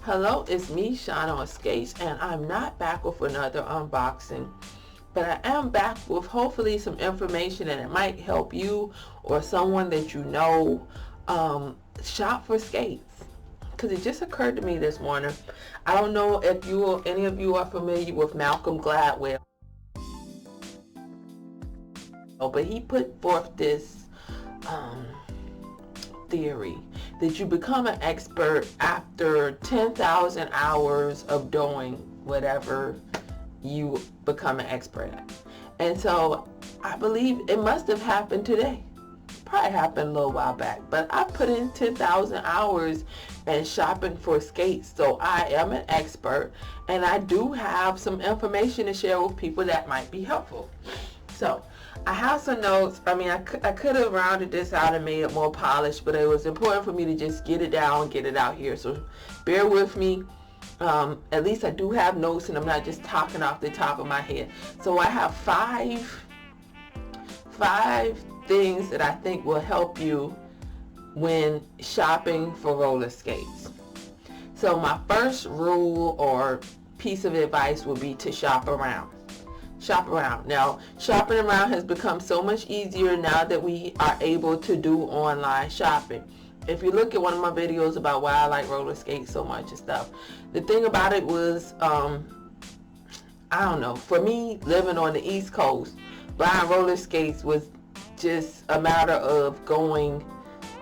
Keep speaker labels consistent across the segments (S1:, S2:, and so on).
S1: Hello, it's me, Sean on Skates, and I'm not back with another unboxing, but I am back with hopefully some information and it might help you or someone that you know shop for skates. Because it just occurred to me this morning. I don't know if any of you are familiar with Malcolm Gladwell, but he put forth this theory that you become an expert after 10,000 hours of doing whatever you become an expert at. And so I believe it must have happened today. Probably happened a little while back, but I put in 10,000 hours in shopping for skates, so I am an expert, and I do have some information to share with people that might be helpful. So I have some notes. I mean, I could have rounded this out and made it more polished, but it was important for me to just get it down, get it out here. So bear with me. At least I do have notes and I'm not just talking off the top of my head. So I have five things that I think will help you when shopping for roller skates. So my first rule or piece of advice would be to shop around. Shop around. Now, shopping around has become so much easier now that we are able to do online shopping. If you look at one of my videos about why I like roller skates so much and stuff, the thing about it was, I don't know, for me, living on the East Coast, buying roller skates was just a matter of going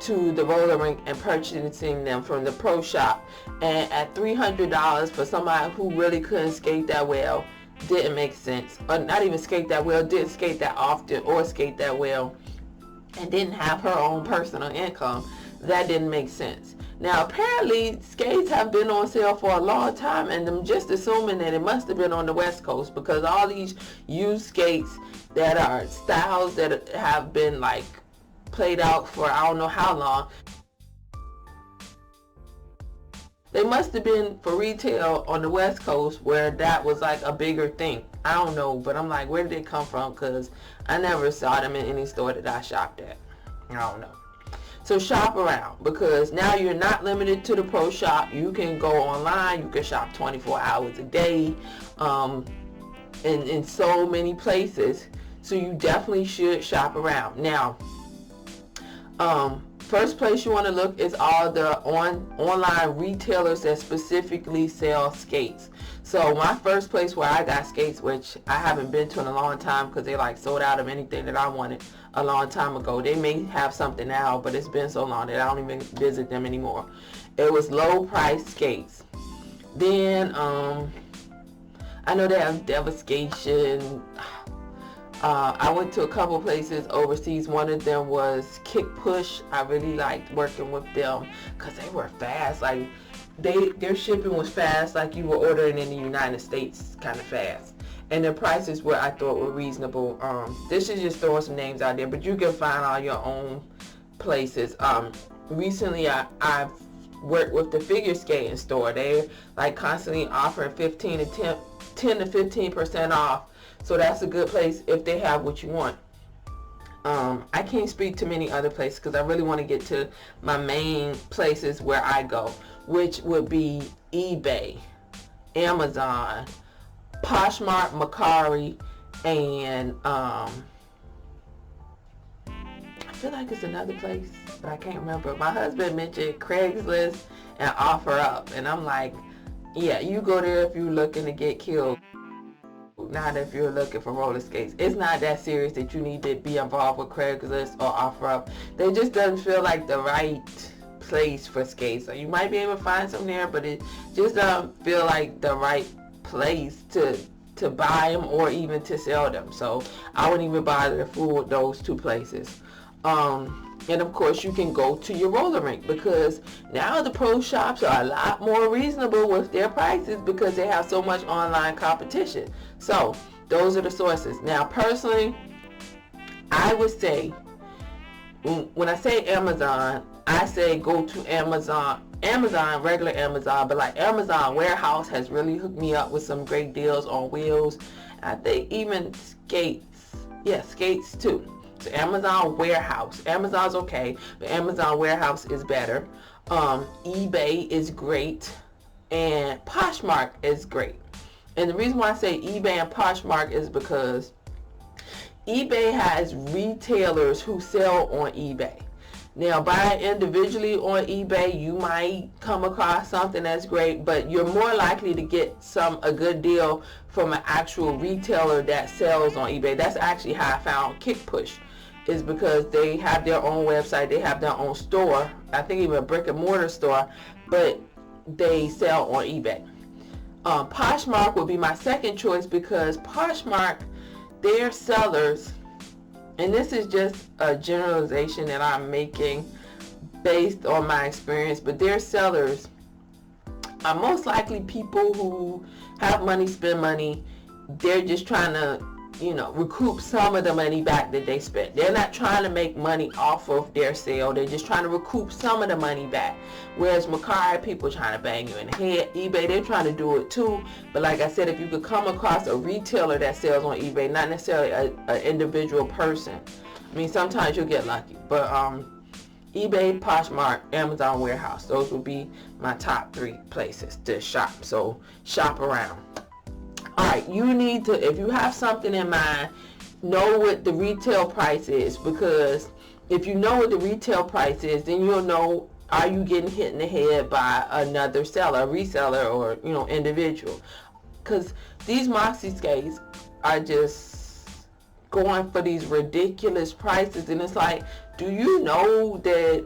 S1: to the roller rink and purchasing them from the pro shop. And at $300 for somebody who really couldn't skate that well, didn't make sense. Or not even skate that well, didn't skate that often or skate that well, and didn't have her own personal income. That didn't make sense. Now apparently skates have been on sale for a long time, and I'm just assuming that it must have been on the West Coast, because all these used skates that are styles that have been like played out for I don't know how long, they must have been for retail on the West Coast where that was like a bigger thing. I don't know, but I'm like, where did they come from? Because I never saw them in any store that I shopped at. I don't know. So shop around, because now you're not limited to the pro shop. You can go online. You can shop 24 hours a day in so many places. So you definitely should shop around. Now, first place you want to look is all the online retailers that specifically sell skates. So my first place where I got skates, which I haven't been to in a long time because they like sold out of anything that I wanted a long time ago. They may have something now, but it's been so long that I don't even visit them anymore. It was low price skates. Then I know they have Devastation. I went to a couple places overseas. One of them was Kick Push. I really liked working with them because they were fast. Like their shipping was fast, like you were ordering in the United States, kind of fast. And the prices were, I thought, were reasonable. This is just throwing some names out there, but you can find all your own places. Recently, I've worked with the figure skating store. They're like constantly offering 10 to 15% off. So that's a good place if they have what you want. I can't speak to many other places because I really want to get to my main places where I go, which would be eBay, Amazon, Poshmark, Mercari, and I feel like it's another place, but I can't remember. My husband mentioned Craigslist and OfferUp, and I'm like, yeah, you go there if you're looking to get killed. Not if you're looking for roller skates. It's not that serious that you need to be involved with Craigslist or OfferUp. They just doesn't feel like the right place for skates. So you might be able to find some there, but it just doesn't feel like the right place to buy them or even to sell them. So I wouldn't even bother to fool with those two places. And of course you can go to your roller rink, because now the pro shops are a lot more reasonable with their prices because they have so much online competition. So those are the sources. Now personally, I would say, when I say Amazon, I say go to Amazon, regular Amazon, but like Amazon Warehouse has really hooked me up with some great deals on wheels. I think even skates, skates too. So Amazon Warehouse. Amazon's okay, but Amazon Warehouse is better. eBay is great. and Poshmark is great. And the reason why I say eBay and Poshmark is because eBay has retailers who sell on eBay. Now, buying individually on eBay, you might come across something that's great, but you're more likely to get a good deal from an actual retailer that sells on eBay. That's actually how I found KickPush, is because they have their own website, they have their own store, I think even a brick and mortar store, but they sell on eBay. Poshmark would be my second choice because Poshmark, their sellers, and this is just a generalization that I'm making based on my experience, but their sellers are most likely people who have money, spend money. They're just trying to, recoup some of the money back that they spent. They're not trying to make money off of their sale. They're just trying to recoup some of the money back. Whereas Mercari, people trying to bang you in the head. eBay, they're trying to do it too. But like I said, if you could come across a retailer that sells on eBay, not necessarily an individual person. I mean, sometimes you'll get lucky. But eBay, Poshmark, Amazon Warehouse, those would be my top 3 places to shop. So shop around. Alright, you need to, if you have something in mind, know what the retail price is, because if you know what the retail price is, then you'll know, are you getting hit in the head by another seller, a reseller, or individual. Because these Moxie skates are just going for these ridiculous prices, and it's like, do you know that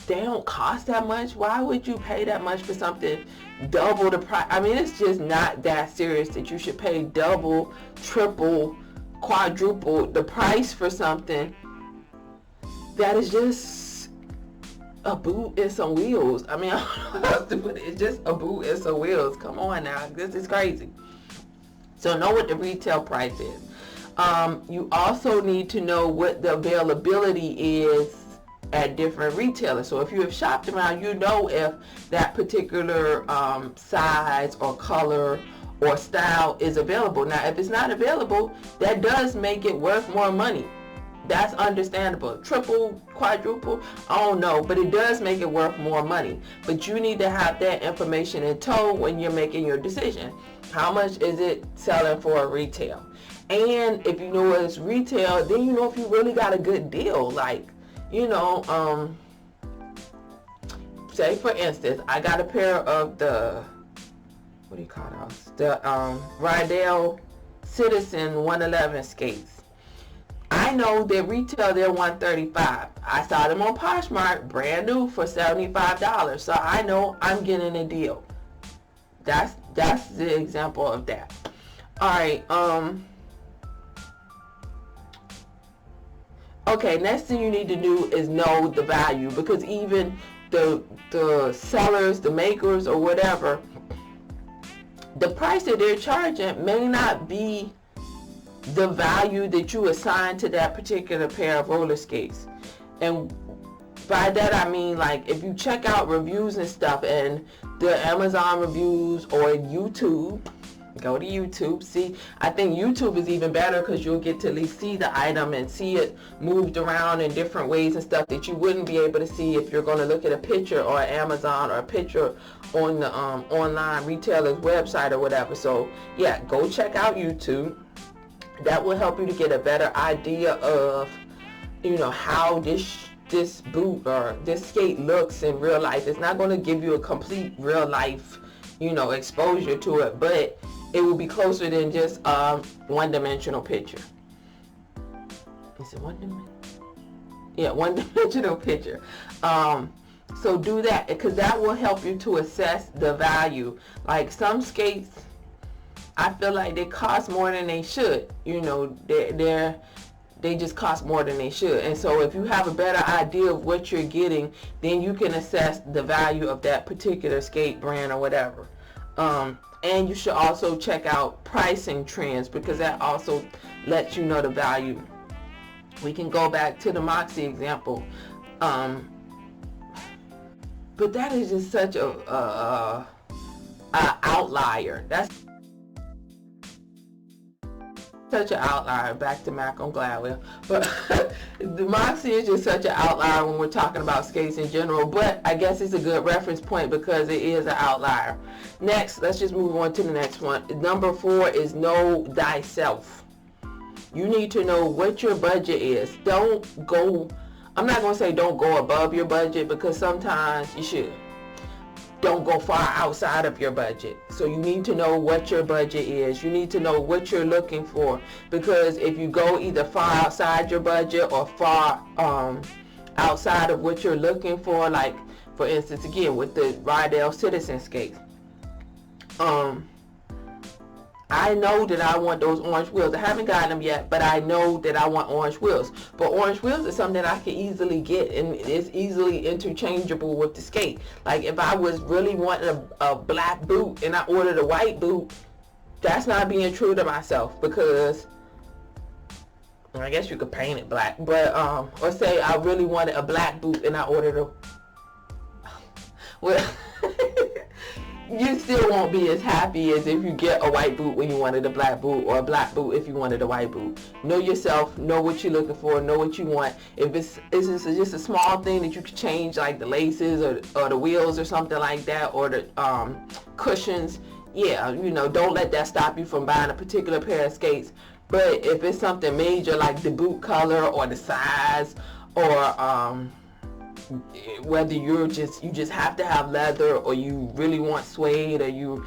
S1: they don't cost that much? Why would you pay that much for something double the price? I mean, it's just not that serious that you should pay double, triple, quadruple the price for something that is just a boot and some wheels. I mean, I don't know what else to put it. It's just a boot and some wheels. Come on now, this is crazy. So know what the retail price is. You also need to know what the availability is at different retailers. So if you have shopped around, you know if that particular size or color or style is available. Now, if it's not available, that does make it worth more money. That's understandable. Triple, quadruple, I don't know, but it does make it worth more money. But you need to have that information in tow when you're making your decision. How much is it selling for retail? And if you know it's retail, then you know if you really got a good deal. Like, say for instance, I got a pair of the, what do you call those? The Rydell Citizen 111 skates. I know they retail they're $135. I saw them on Poshmark, brand new, for $75. So I know I'm getting a deal. That's the example of that. All right. Okay, next thing you need to do is know the value, because even the sellers, the makers, or whatever, the price that they're charging may not be the value that you assign to that particular pair of roller skates. And by that I mean, like, if you check out reviews and stuff, and the Amazon reviews or YouTube, go to YouTube. See, I think YouTube is even better because you'll get to at least see the item and see it moved around in different ways and stuff that you wouldn't be able to see if you're going to look at a picture or Amazon or a picture on the online retailer's website or whatever. So yeah, go check out YouTube. That will help you to get a better idea of, how this boot or this skate looks in real life. It's not going to give you a complete real life, exposure to it, but it will be closer than just one-dimensional picture. Is it one-dimensional? Yeah, one-dimensional picture. So do that, because that will help you to assess the value. Like some skates, I feel like they cost more than they should. They just cost more than they should. And so if you have a better idea of what you're getting, then you can assess the value of that particular skate brand or whatever. And you should also check out pricing trends, because that also lets you know the value. We can go back to the Moxie example. But that is just such a outlier. That's such an outlier. Back to Malcolm Gladwell. But the Moxie is just such an outlier when we're talking about skates in general. But I guess it's a good reference point because it is an outlier. Next, let's just move on to the next one. Number 4 is know thyself. You need to know what your budget is. Don't go, I'm not going to say don't go above your budget, because sometimes you should. Don't go far outside of your budget. So you need to know what your budget is. You need to know what you're looking for, because if you go either far outside your budget or far outside of what you're looking for, like for instance, again with the Rydell Citizen skates, I know that I want those orange wheels. I haven't gotten them yet, but I know that I want orange wheels. But orange wheels is something that I can easily get, and it's easily interchangeable with the skate. Like if I was really wanting a black boot and I ordered a white boot, that's not being true to myself, because I guess you could paint it black. But or say I really wanted a black boot and I ordered a well. You still won't be as happy as if you get a white boot when you wanted a black boot, or a black boot if you wanted a white boot. Know yourself, know what you're looking for, know what you want. If it's just a small thing that you could change, like the laces or the wheels or something like that, or the cushions, yeah, you know, don't let that stop you from buying a particular pair of skates. But if it's something major like the boot color or the size, or whether you just have to have leather, or you really want suede, or you're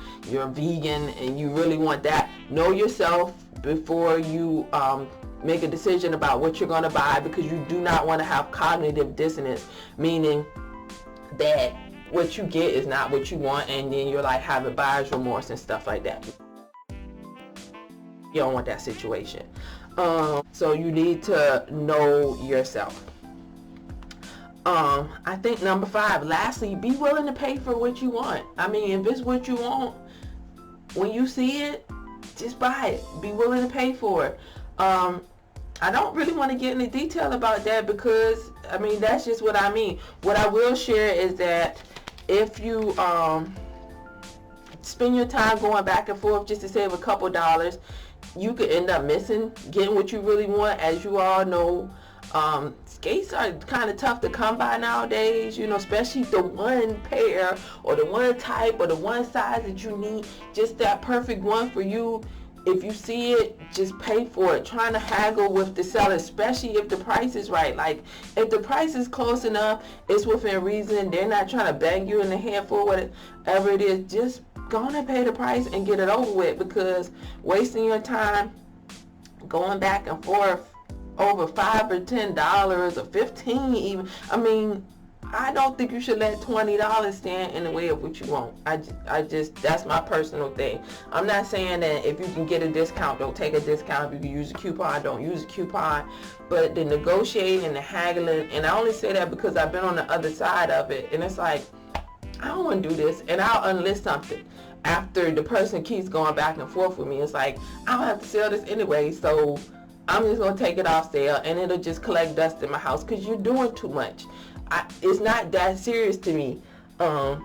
S1: vegan and you really want that, know yourself before you make a decision about what you're going to buy, because you do not want to have cognitive dissonance, meaning that what you get is not what you want, and then you're like having buyer's remorse and stuff like that. You don't want that situation. So you need to know yourself. I think number 5, lastly, be willing to pay for what you want. I mean, if it's what you want, when you see it, just buy it. Be willing to pay for it. I don't really want to get into detail about that, because, I mean, that's just what I mean. What I will share is that if you spend your time going back and forth just to save a couple dollars, you could end up getting what you really want. As you all know, skates are kind of tough to come by nowadays, you know, especially the one pair or the one type or the one size that you need, just that perfect one for you. If you see it, just pay for it. Trying to haggle with the seller, especially if the price is right. Like if the price is close enough, it's within reason, they're not trying to bang you in the head for whatever it is, just go on and pay the price and get it over with, because wasting your time going back and forth over $5 or $10 or $15 even, I mean, I don't think you should let $20 stand in the way of what you want. I just that's my personal thing. I'm not saying that if you can get a discount, don't take a discount. If you can use a coupon, don't use a coupon. But the negotiating and the haggling, and I only say that because I've been on the other side of it, and it's like, I don't want to do this, and I'll unlist something after the person keeps going back and forth with me. It's like, I don't have to sell this anyway, so I'm just going to take it off sale, and it'll just collect dust in my house, because you're doing too much. It's not that serious to me. So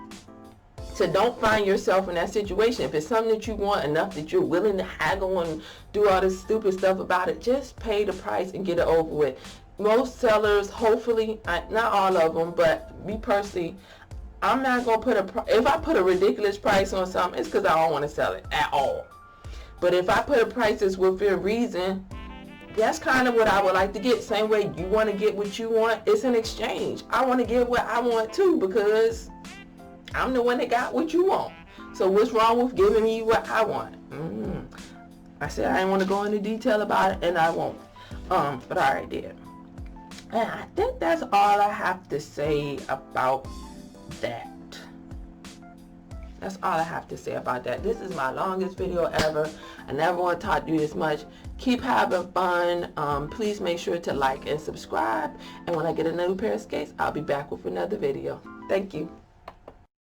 S1: don't find yourself in that situation. If it's something that you want enough that you're willing to haggle and do all this stupid stuff about it, just pay the price and get it over with. Most sellers, hopefully, not all of them, but me personally, I'm not going to if I put a ridiculous price on something, it's because I don't want to sell it at all. But if I put a price that's within reason, that's kind of what I would like to get. Same way you want to get what you want, it's an exchange. I want to get what I want too, because I'm the one that got what you want. So what's wrong with giving me what I want? I said I didn't want to go into detail about it, and I won't. But I already did. And I think that's all I have to say about that. That's all I have to say about that. This is my longest video ever. I never want to talk to you this much. Keep having fun. Please make sure to like and subscribe. And when I get a new pair of skates, I'll be back with another video. Thank you.